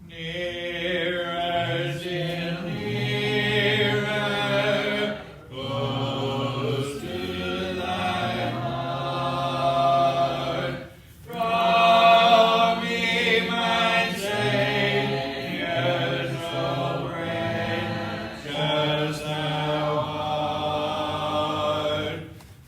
Nearer, still nearer, close to thy heart. Draw me, my Savior, so precious thou art.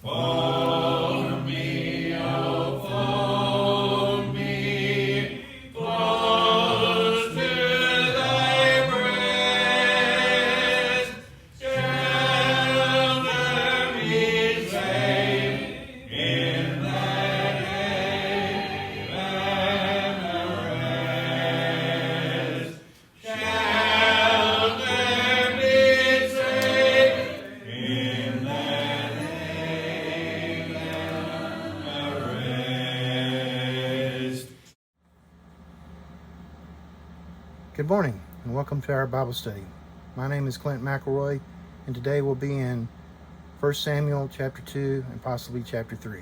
Fold me, oh, fold me close to thy breast. Shelter me safe in that haven of rest. Shelter me safe in that haven of rest. Good morning and welcome to our Bible study. My name is Clint McElroy and today we'll be in 1 Samuel chapter 2 and possibly chapter 3.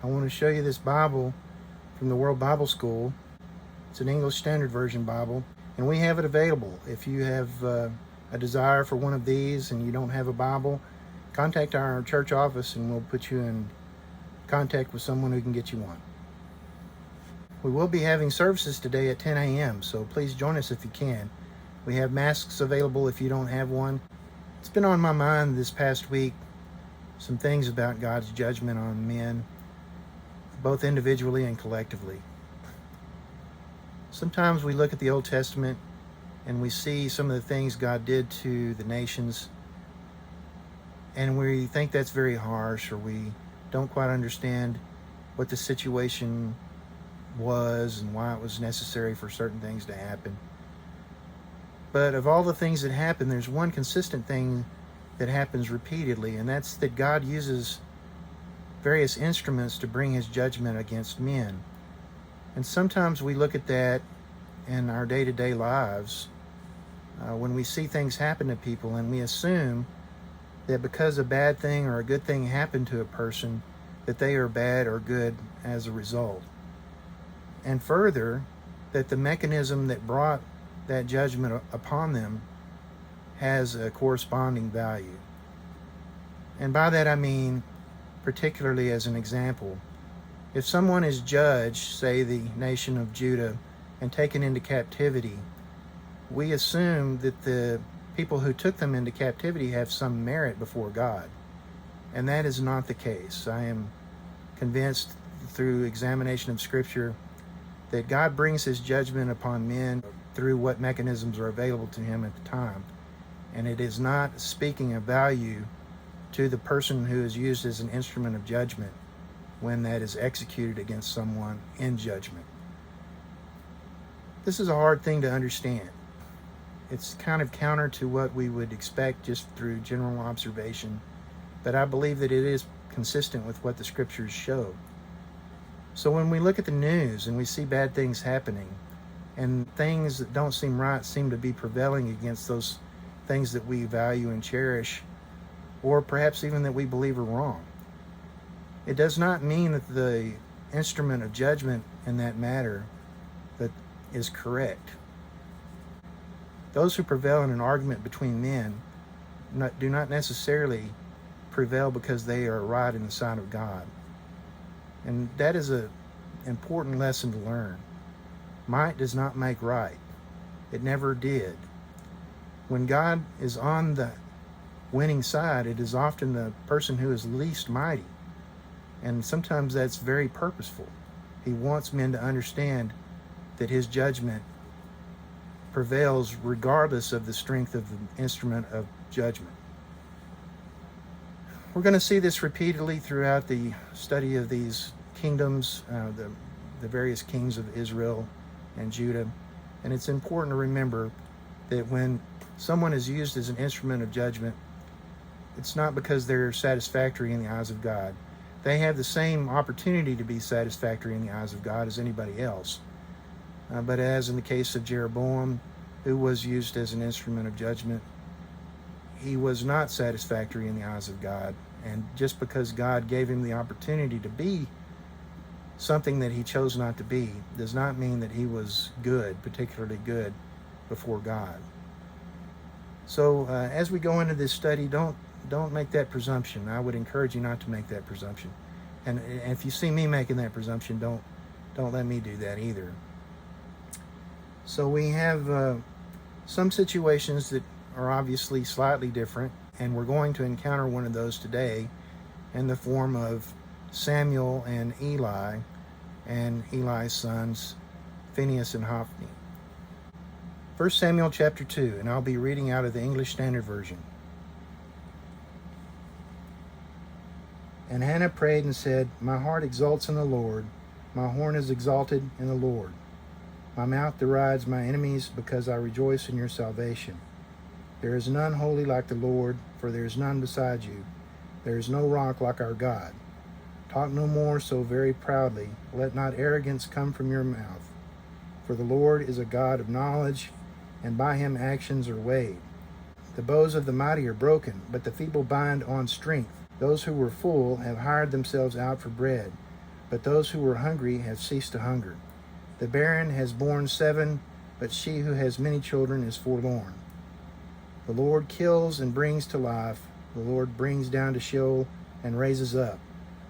I want to show you this Bible from the World Bible School. It's an English Standard Version Bible and we have it available. If you have a desire for one of these and you don't have a Bible, contact our church office and we'll put you in contact with someone who can get you one. We will be having services today at 10 a.m., so please join us if you can. We have masks available if you don't have one. It's been on my mind this past week, some things about God's judgment on men, both individually and collectively. Sometimes we look at the Old Testament and we see some of the things God did to the nations, and we think that's very harsh, or we don't quite understand what the situation was and why it was necessary for certain things to happen. But of all the things that happen, there's one consistent thing that happens repeatedly, and that's that God uses various instruments to bring his judgment against men. And sometimes we look at that in our day-to-day lives when we see things happen to people, and we assume that because a bad thing or a good thing happened to a person, that they are bad or good as a result. And further, that the mechanism that brought that judgment upon them has a corresponding value. And by that I mean, particularly as an example, if someone is judged, say the nation of Judah, and taken into captivity, we assume that the people who took them into captivity have some merit before God. And that is not the case. I am convinced through examination of Scripture that God brings his judgment upon men through what mechanisms are available to him at the time. And it is not speaking of value to the person who is used as an instrument of judgment when that is executed against someone in judgment. This is a hard thing to understand. It's kind of counter to what we would expect just through general observation, but I believe that it is consistent with what the Scriptures show. So when we look at the news and we see bad things happening, and things that don't seem right seem to be prevailing against those things that we value and cherish, or perhaps even that we believe are wrong, it does not mean that the instrument of judgment in that matter that is correct. Those who prevail in an argument between men do not necessarily prevail because they are right in the sight of God. And that is an important lesson to learn. Might does not make right. It never did. When God is on the winning side, it is often the person who is least mighty. And sometimes that's very purposeful. He wants men to understand that his judgment prevails regardless of the strength of the instrument of judgment. We're going to see this repeatedly throughout the study of these kingdoms, the various kings of Israel and Judah. And it's important to remember that when someone is used as an instrument of judgment, it's not because they're satisfactory in the eyes of God. They have the same opportunity to be satisfactory in the eyes of God as anybody else. But as in the case of Jeroboam, who was used as an instrument of judgment, he was not satisfactory in the eyes of God. And just because God gave him the opportunity to be something that he chose not to be does not mean that he was good, particularly good, before God. So as we go into this study, don't make that presumption. I would encourage you not to make that presumption. And if you see me making that presumption, don't let me do that either. So we have some situations that are obviously slightly different, and we're going to encounter one of those today in the form of Samuel and Eli's sons, Phinehas and Hophni. 1 Samuel chapter 2, and I'll be reading out of the English Standard Version. And Hannah prayed and said, My heart exults in the Lord, my horn is exalted in the Lord. My mouth derides my enemies because I rejoice in your salvation. There is none holy like the Lord, for there is none beside you. There is no rock like our God. Talk no more so very proudly. Let not arrogance come from your mouth. For the Lord is a God of knowledge, and by him actions are weighed. The bows of the mighty are broken, but the feeble bind on strength. Those who were full have hired themselves out for bread, but those who were hungry have ceased to hunger. The barren has borne 7, but she who has many children is forlorn. The Lord kills and brings to life. The Lord brings down to Sheol and raises up.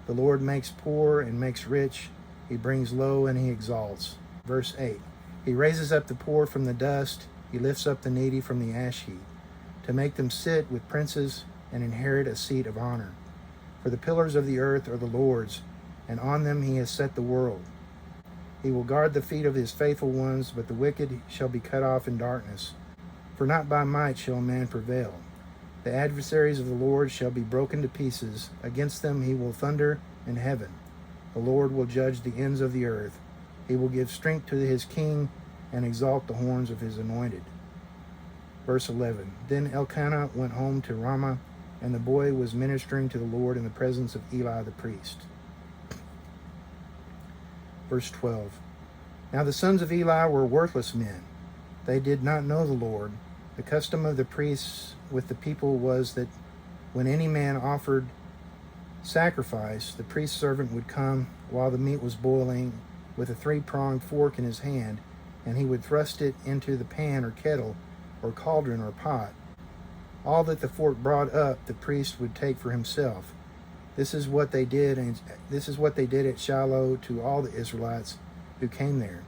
The Lord makes poor and makes rich. He brings low and he exalts. Verse 8. He raises up the poor from the dust. He lifts up the needy from the ash heap, to make them sit with princes and inherit a seat of honor. For the pillars of the earth are the Lord's, and on them he has set the world. He will guard the feet of his faithful ones, but the wicked shall be cut off in darkness. For not by might shall man prevail. The adversaries of the Lord shall be broken to pieces. Against them he will thunder in heaven. The Lord will judge the ends of the earth. He will give strength to his king and exalt the horns of his anointed. Verse 11. Then Elkanah went home to Ramah, and the boy was ministering to the Lord in the presence of Eli the priest. Verse 12. Now the sons of Eli were worthless men. They did not know the Lord. The custom of the priests with the people was that when any man offered sacrifice, the priest's servant would come while the meat was boiling with a 3-pronged fork in his hand, and he would thrust it into the pan or kettle or cauldron or pot. All that the fork brought up, the priest would take for himself. This is what they did, and this is what they did at Shiloh to all the Israelites who came there.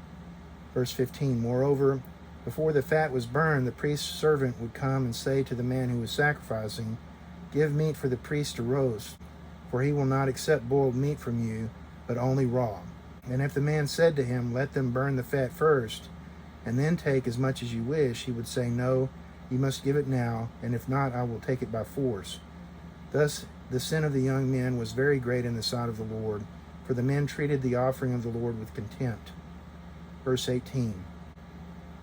Verse 15. Moreover, before the fat was burned, the priest's servant would come and say to the man who was sacrificing, Give meat for the priest to roast, for he will not accept boiled meat from you, but only raw. And if the man said to him, Let them burn the fat first, and then take as much as you wish, he would say, No, you must give it now, and if not, I will take it by force. Thus the sin of the young men was very great in the sight of the Lord, for the men treated the offering of the Lord with contempt. Verse 18.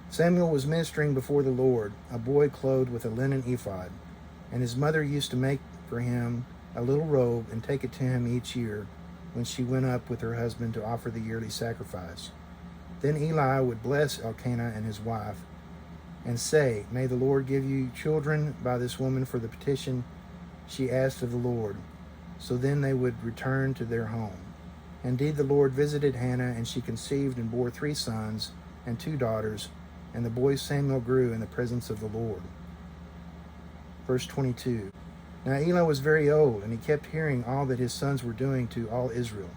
Samuel was ministering before the Lord, a boy clothed with a linen ephod, and his mother used to make for him a little robe and take it to him each year when she went up with her husband to offer the yearly sacrifice. Then Eli would bless Elkanah and his wife and say, May the Lord give you children by this woman for the petition she asked of the Lord. So then they would return to their home. Indeed, the Lord visited Hannah, and she conceived and bore 3 sons and 2 daughters, and the boy Samuel grew in the presence of the Lord. Verse 22. Now Eli was very old, and he kept hearing all that his sons were doing to all Israel,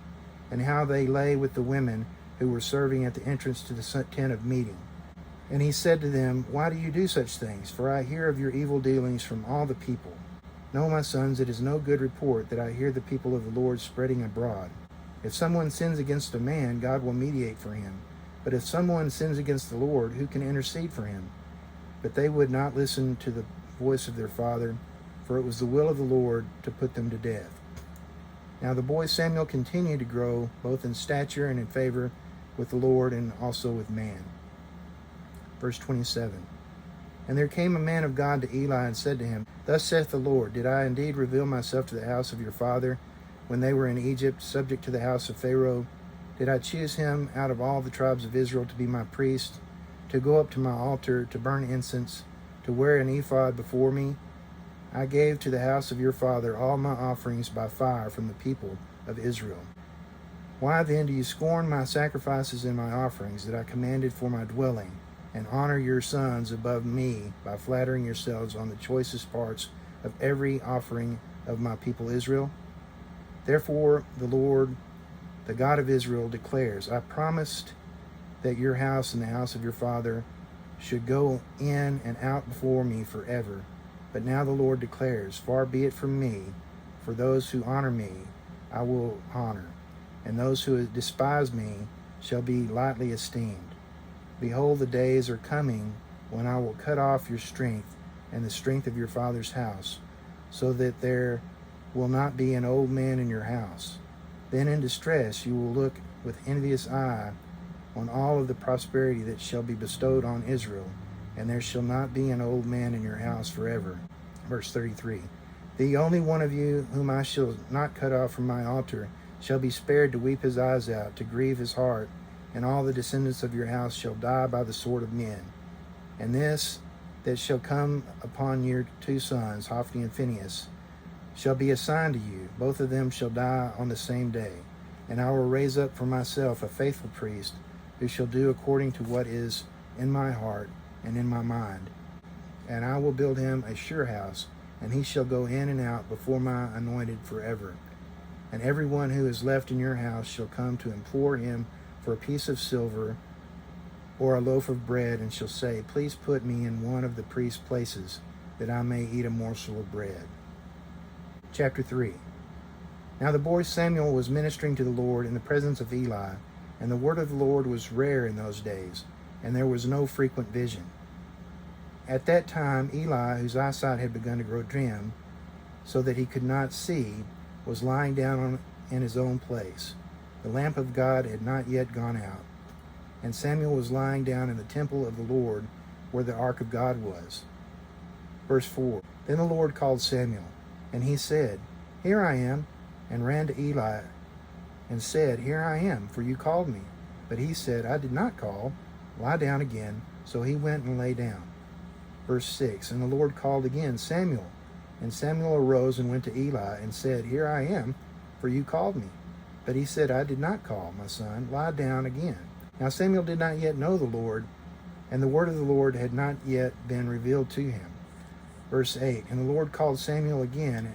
and how they lay with the women who were serving at the entrance to the tent of meeting. And he said to them, Why do you do such things? For I hear of your evil dealings from all the people. No, my sons, it is no good report that I hear the people of the Lord spreading abroad. If someone sins against a man, God will mediate for him. But if someone sins against the Lord, who can intercede for him? But they would not listen to the voice of their father, for it was the will of the Lord to put them to death. Now the boy Samuel continued to grow, both in stature and in favor with the Lord and also with man. Verse 27. And there came a man of God to Eli and said to him, Thus saith the Lord, Did I indeed reveal myself to the house of your father when they were in Egypt, subject to the house of Pharaoh? Did I choose him out of all the tribes of Israel to be my priest, to go up to my altar, to burn incense, to wear an ephod before me? I gave to the house of your father all my offerings by fire from the people of Israel. Why then do you scorn my sacrifices and my offerings that I commanded for my dwelling, and honor your sons above me by flattering yourselves on the choicest parts of every offering of my people Israel? Therefore the Lord, the God of Israel, declares, I promised that your house and the house of your father should go in and out before me forever. But now the Lord declares, far be it from me, for those who honor me I will honor, and those who despise me shall be lightly esteemed. Behold, the days are coming when I will cut off your strength and the strength of your father's house, so that there will not be an old man in your house. Then in distress you will look with envious eye on all of the prosperity that shall be bestowed on Israel, and there shall not be an old man in your house forever. Verse 33. The only one of you whom I shall not cut off from my altar shall be spared to weep his eyes out, to grieve his heart, and all the descendants of your house shall die by the sword of men. And this that shall come upon your two sons, Hophni and Phinehas, shall be a sign to you. Both of them shall die on the same day. And I will raise up for myself a faithful priest, who shall do according to what is in my heart and in my mind. And I will build him a sure house, and he shall go in and out before my anointed forever. And every one who is left in your house shall come to implore him for a piece of silver or a loaf of bread, and shall say, please put me in one of the priest's places, that I may eat a morsel of bread. Chapter 3. Now the boy Samuel was ministering to the Lord in the presence of Eli, and the word of the Lord was rare in those days, and there was no frequent vision. At that time Eli, whose eyesight had begun to grow dim, so that he could not see, was lying down in his own place. The lamp of God had not yet gone out, and Samuel was lying down in the temple of the Lord, where the ark of God was. Verse 4. Then the Lord called Samuel, and he said, Here I am, and ran to Eli, and said, Here I am, for you called me. But he said, I did not call. Lie down again. So he went and lay down. Verse 6. And the Lord called again, Samuel. And Samuel arose and went to Eli, and said, Here I am, for you called me. But he said, I did not call, my son. Lie down again. Now Samuel did not yet know the Lord, and the word of the Lord had not yet been revealed to him. Verse 8. And the Lord called Samuel again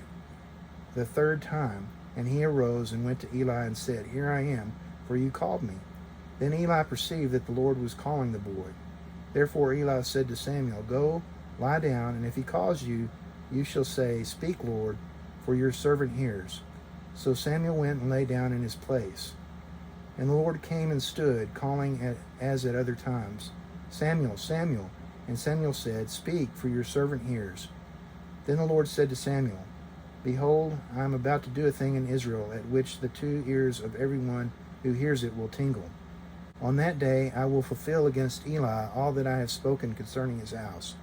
the third time, and he arose and went to Eli and said, Here I am, for you called me. Then Eli perceived that the Lord was calling the boy. Therefore Eli said to Samuel, Go, lie down, and if he calls you, you shall say, Speak, Lord, for your servant hears. So Samuel went and lay down in his place. And the Lord came and stood, calling as at other times, Samuel, Samuel. And Samuel said, Speak, for your servant hears. Then the Lord said to Samuel, Behold, I am about to do a thing in Israel, at which the two ears of everyone who hears it will tingle. On that day I will fulfill against Eli all that I have spoken concerning his house,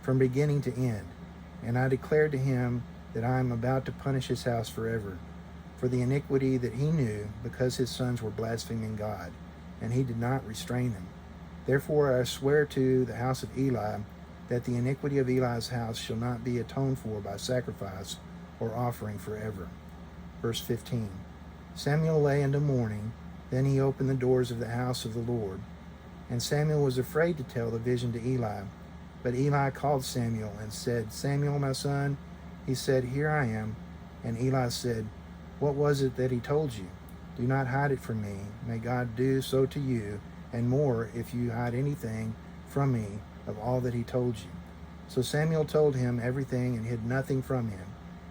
from beginning to end. And I declared to him that I am about to punish his house forever, for the iniquity that he knew, because his sons were blaspheming God, and he did not restrain them. Therefore I swear to the house of Eli that the iniquity of Eli's house shall not be atoned for by sacrifice or offering forever. Verse 15. Samuel lay until morning. Then he opened the doors of the house of the Lord. And Samuel was afraid to tell the vision to Eli. But Eli called Samuel and said, Samuel, my son. He said, Here I am. And Eli said, What was it that he told you? Do not hide it from me. May God do so to you, and more, if you hide anything from me of all that he told you. So Samuel told him everything and hid nothing from him.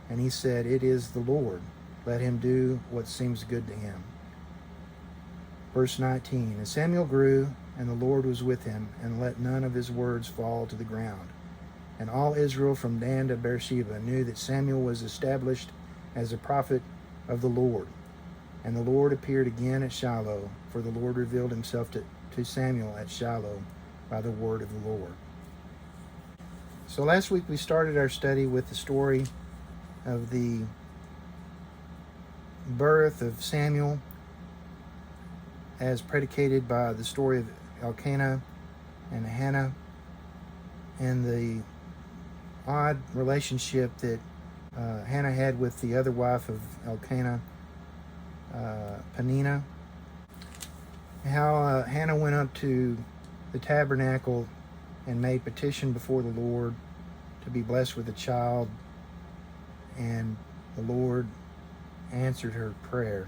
And he said, It is the Lord. Let him do what seems good to him. Verse 19. And Samuel grew, and the Lord was with him, and let none of his words fall to the ground. And all Israel from Dan to Beersheba knew that Samuel was established as a prophet of the Lord. And the Lord appeared again at Shiloh, for the Lord revealed himself to Samuel at Shiloh by the word of the Lord. So last week we started our study with the story of the birth of Samuel, as predicated by the story of Elkanah and Hannah, and the odd relationship that Hannah had with the other wife of Elkanah, Peninnah, how Hannah went up to the tabernacle and made petition before the Lord to be blessed with a child, and the Lord answered her prayer.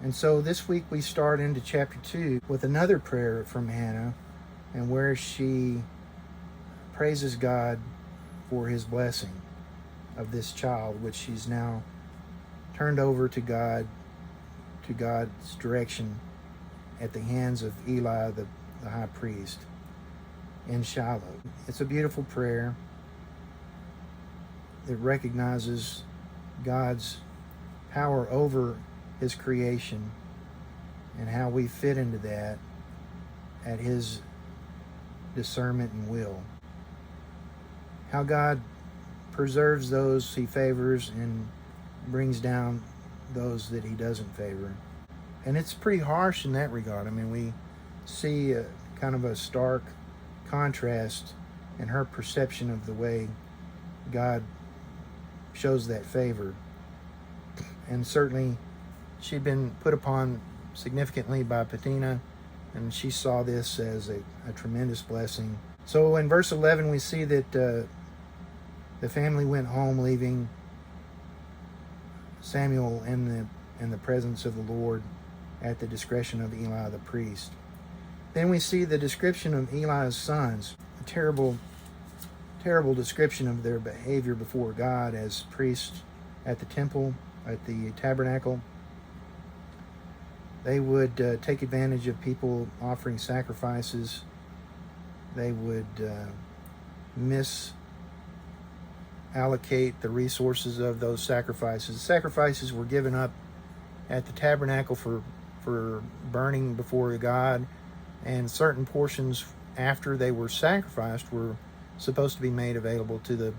And so this week we start into chapter 2 with another prayer from Hannah, and where she praises God for his blessing of this child, which she's now turned over to God, to God's direction at the hands of Eli, the high priest in Shiloh. It's a beautiful prayer that recognizes God's power over his creation and how we fit into that at his discernment and will. How God preserves those he favors and brings down those that he doesn't favor. And it's pretty harsh in that regard. I mean, we see kind of a stark contrast in her perception of the way God shows that favor. And certainly she'd been put upon significantly by Penina, and she saw this as a tremendous blessing. So in verse 11 we see that the family went home, leaving Samuel in the presence of the Lord at the discretion of Eli the priest. Then we see the description of Eli's sons, a terrible description of their behavior before God as priests at the temple, at the tabernacle. They would take advantage of people offering sacrifices. They would misallocate the resources of those sacrifices. Sacrifices were given up at the tabernacle for burning before God, and certain portions after they were sacrificed were supposed to be made available to the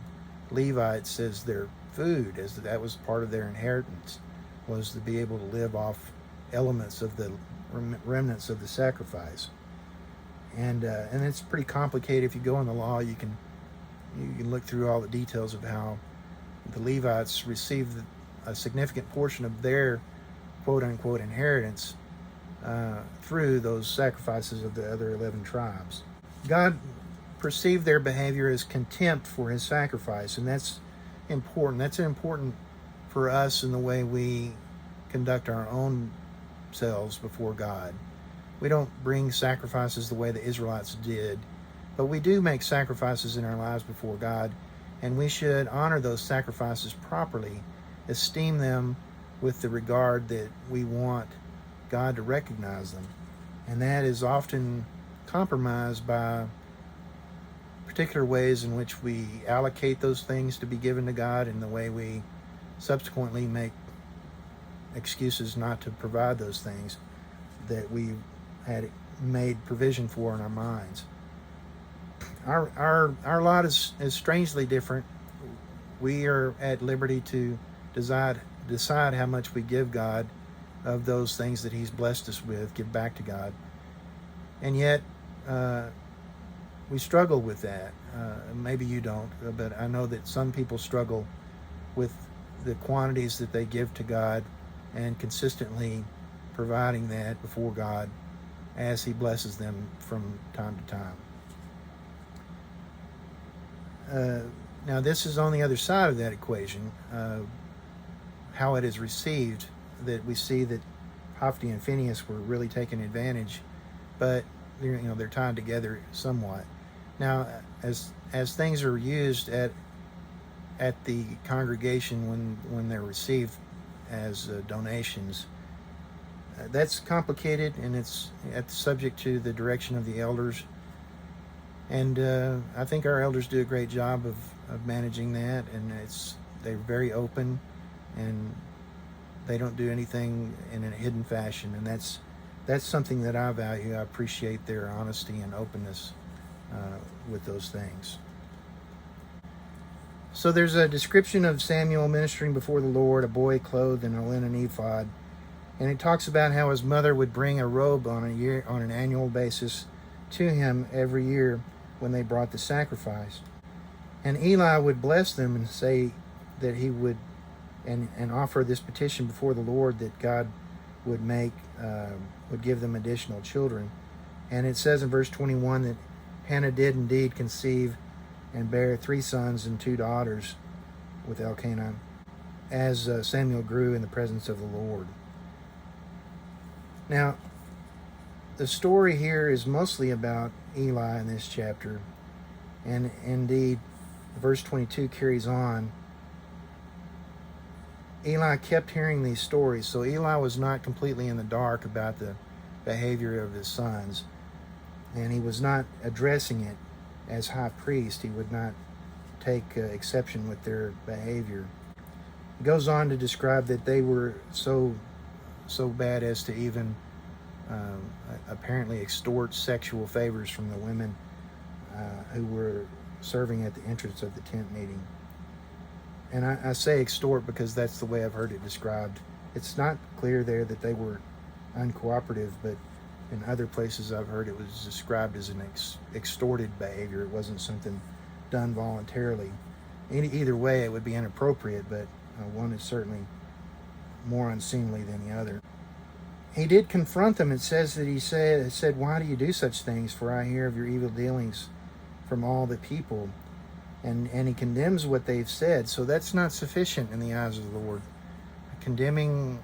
Levites as their food, as that was part of their inheritance, was to be able to live off elements of the remnants of the sacrifice. And it's pretty complicated. If you go in the law, you can look through all the details of how the Levites received a significant portion of their quote-unquote inheritance through those sacrifices of the other 11 tribes. God perceived their behavior as contempt for his sacrifice, and that's important. That's important for us in the way we conduct our own selves before God. We don't bring sacrifices the way the Israelites did, but we do make sacrifices in our lives before God, and we should honor those sacrifices properly, esteem them with the regard that we want God to recognize them. And that is often compromised by particular ways in which we allocate those things to be given to God, and the way we subsequently make excuses not to provide those things that we had made provision for in our minds. Our lot is strangely different. We are at liberty to decide how much we give God of those things that he's blessed us with, give back to God. And yet we struggle with that. Maybe you don't, but I know that some people struggle with the quantities that they give to God and consistently providing that before God as he blesses them from time to time. Now this is on the other side of that equation, how it is received, that we see that Hophni and Phinehas were really taking advantage, but they're tied together somewhat. Now, as things are used at the congregation when they're received as donations, that's complicated, and it's subject to the direction of the elders. And I think our elders do a great job of managing that, and they're very open, and they don't do anything in a hidden fashion, and that's something that I value. I appreciate their honesty and openness with those things. So there's a description of Samuel ministering before the Lord, a boy clothed in a linen ephod, and it talks about how his mother would bring a robe on an annual basis to him every year when they brought the sacrifice. And Eli would bless them and say that he would and offer this petition before the Lord, that God would would give them additional children. And it says in verse 21 that Hannah did indeed conceive and bear 3 sons and 2 daughters with Elkanah, as Samuel grew in the presence of the Lord. Now, the story here is mostly about Eli in this chapter, and indeed, verse 22 carries on. Eli kept hearing these stories, so Eli was not completely in the dark about the behavior of his sons, and he was not addressing it as high priest. He would not take exception with their behavior. He goes on to describe that they were so bad as to even apparently extort sexual favors from the women who were serving at the entrance of the tent meeting. And I say extort because that's the way I've heard it described. It's not clear there that they were uncooperative, but in other places I've heard it was described as an extorted behavior. It wasn't something done voluntarily. Either way, it would be inappropriate, but one is certainly more unseemly than the other. He did confront them. It says that he said, "Why do you do such things? For I hear of your evil dealings from all the people." And he condemns what they've said. So that's not sufficient in the eyes of the Lord. Condemning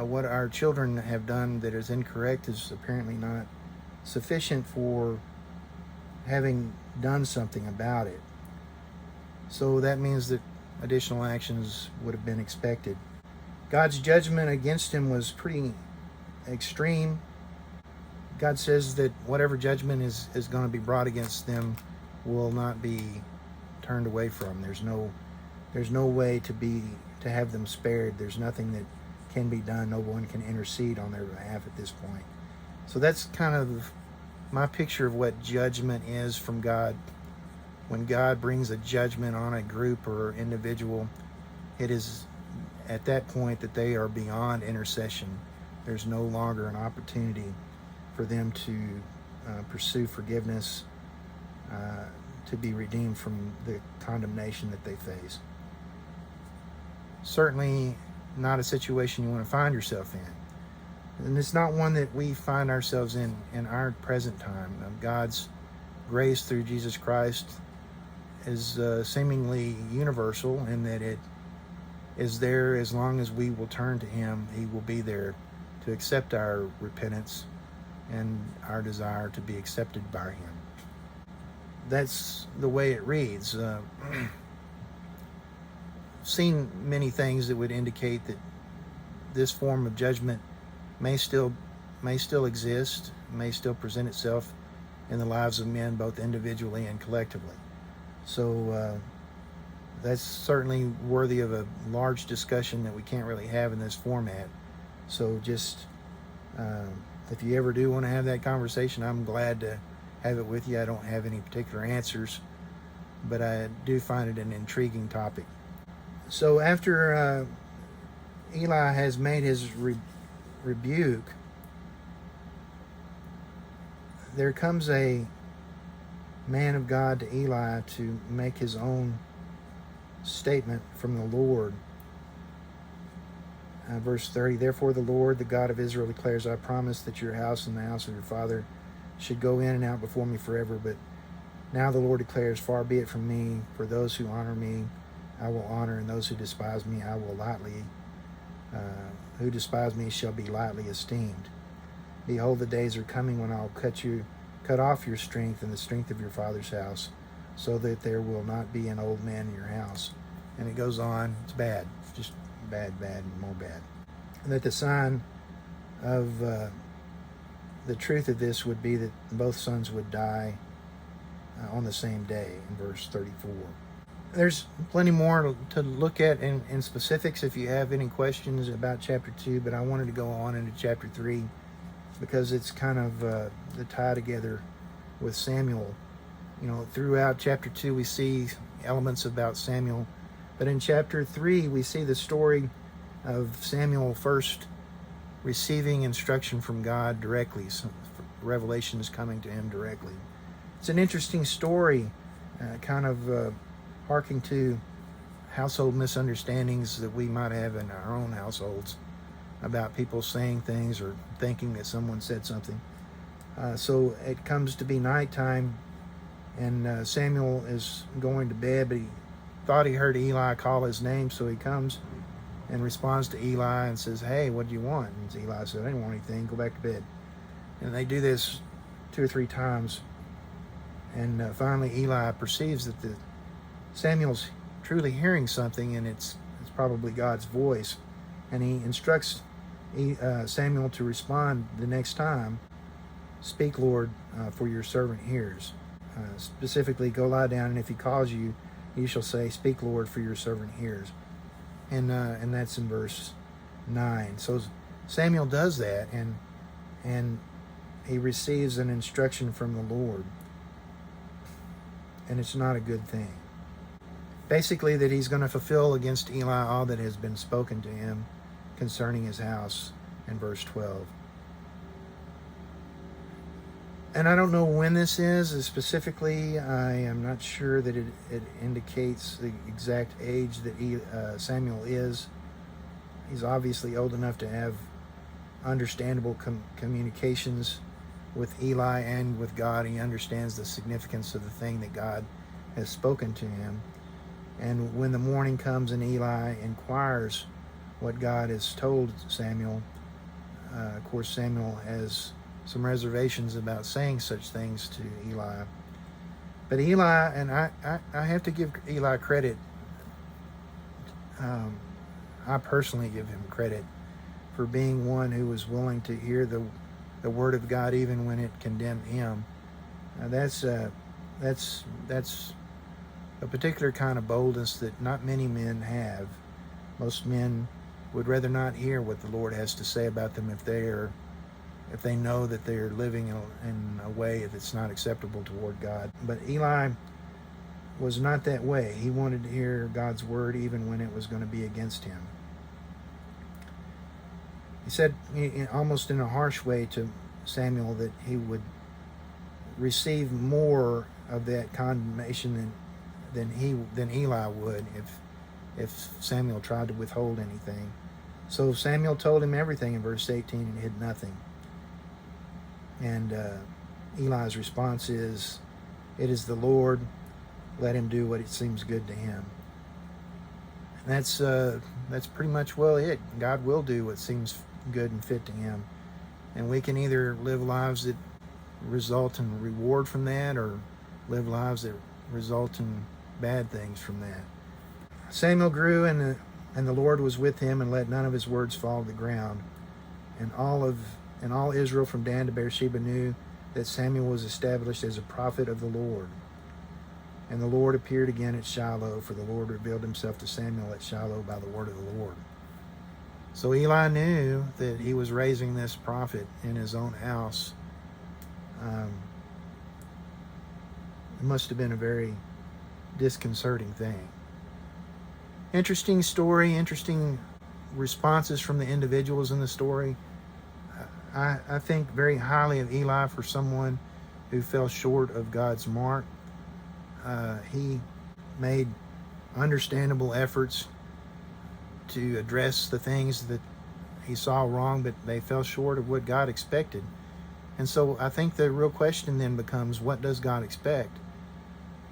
what our children have done that is incorrect is apparently not sufficient for having done something about it. So that means that additional actions would have been expected. God's judgment against him was pretty extreme. God says that whatever judgment is going to be brought against them will not be turned away from. There's no way to have them spared. There's nothing that can be done. No one can intercede on their behalf at this point. So that's kind of my picture of what judgment is from God. When God brings a judgment on a group or individual, it is at that point that they are beyond intercession. There's no longer an opportunity for them to pursue forgiveness, to be redeemed from the condemnation that they face. Certainly not a situation you want to find yourself in. And it's not one that we find ourselves in our present time. God's grace through Jesus Christ is seemingly universal in that it is there as long as we will turn to Him. He will be there to accept our repentance and our desire to be accepted by Him. That's the way it reads. Seen many things that would indicate that this form of judgment may still exist, may still present itself in the lives of men, both individually and collectively. So that's certainly worthy of a large discussion that we can't really have in this format. So just if you ever do want to have that conversation, I'm glad to have it with you. I don't have any particular answers, but I do find it an intriguing topic. So after Eli has made his rebuke, there comes a man of God to Eli to make his own statement from the Lord. Verse 30, "Therefore the Lord, the God of Israel, declares, I promise that your house and the house of your father should go in and out before me forever. But now the Lord declares, far be it from me, for those who honor me I will honor, and those who despise me I will lightly, who despise me shall be lightly esteemed. Behold, the days are coming when I will cut off your strength and the strength of your father's house, so that there will not be an old man in your house." And it goes on. It's bad. It's just bad, and more bad. And that the sign of the truth of this would be that both sons would die on the same day, in verse 34. There's plenty more to look at in specifics if you have any questions about chapter 2, but I wanted to go on into chapter 3 because it's kind of the tie together with Samuel. You know, throughout chapter 2 we see elements about Samuel, but in chapter 3 we see the story of Samuel first receiving instruction from God directly. So revelation is coming to him directly. It's an interesting story, kind of harking to household misunderstandings that we might have in our own households. about people saying things or thinking that someone said something. So it comes to be nighttime, and Samuel is going to bed, but he thought he heard Eli call his name, so he comes and responds to Eli and says, "Hey, what do you want?" And Eli said, "I didn't want anything. Go back to bed." And they do this 2 or 3 times, and finally Eli perceives that Samuel's truly hearing something, and it's probably God's voice, and he instructs Samuel to respond the next time, "Speak, Lord, for your servant hears." Specifically, go lie down, and if he calls you, you shall say, "Speak, Lord, for your servant hears." And that's in verse 9. So Samuel does that, and he receives an instruction from the Lord, and it's not a good thing. Basically, that he's going to fulfill against Eli all that has been spoken to him concerning his house in verse 12. And I don't know when this is specifically. I am not sure that it indicates the exact age that Samuel is. He's obviously old enough to have understandable communications with Eli and with God. He understands the significance of the thing that God has spoken to him. And when the morning comes and Eli inquires what God has told Samuel, of course Samuel has some reservations about saying such things to Eli. But Eli, and I have to give Eli credit. I personally give him credit for being one who was willing to hear the word of God even when it condemned him. That's a particular kind of boldness that not many men have. Most men would rather not hear what the Lord has to say about them if they know that they're living in a way that's not acceptable toward God. But Eli was not that way. He wanted to hear God's word even when it was going to be against him. He said almost in a harsh way to Samuel that he would receive more of that condemnation than Eli would if Samuel tried to withhold anything. So Samuel told him everything in verse 18 and hid nothing. And Eli's response is, "It is the Lord, let him do what it seems good to him." And that's pretty much it. God will do what seems good and fit to him. And we can either live lives that result in reward from that, or live lives that result in bad things from that. Samuel grew, and the Lord was with him, and let none of his words fall to the ground. And all Israel from Dan to Beersheba knew that Samuel was established as a prophet of the Lord. And the Lord appeared again at Shiloh, for the Lord revealed himself to Samuel at Shiloh by the word of the Lord. So Eli knew that he was raising this prophet in his own house. It must have been a very disconcerting thing. Interesting story, interesting responses from the individuals in the story. I think very highly of Eli for someone who fell short of God's mark. He made understandable efforts to address the things that he saw wrong, but they fell short of what God expected. And so I think the real question then becomes, what does God expect?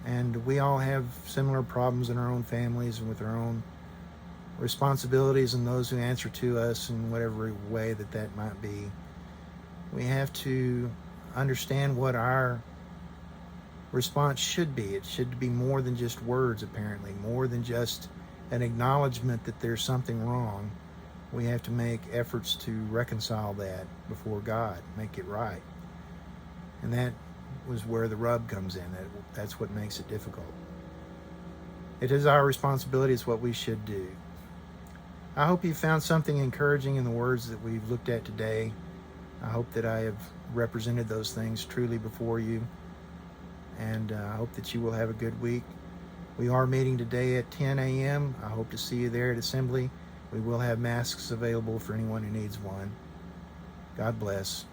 And we all have similar problems in our own families and with our own responsibilities and those who answer to us in whatever way that might be. We have to understand what our response should be. It should be more than just words, apparently, more than just an acknowledgement that there's something wrong. We have to make efforts to reconcile that before God, make it right. And that was where the rub comes in. That's what makes it difficult. It is our responsibility. It's what we should do. I hope you found something encouraging in the words that we've looked at today. I hope that I have represented those things truly before you. And I hope that you will have a good week. We are meeting today at 10 a.m. I hope to see you there at Assembly. We will have masks available for anyone who needs one. God bless.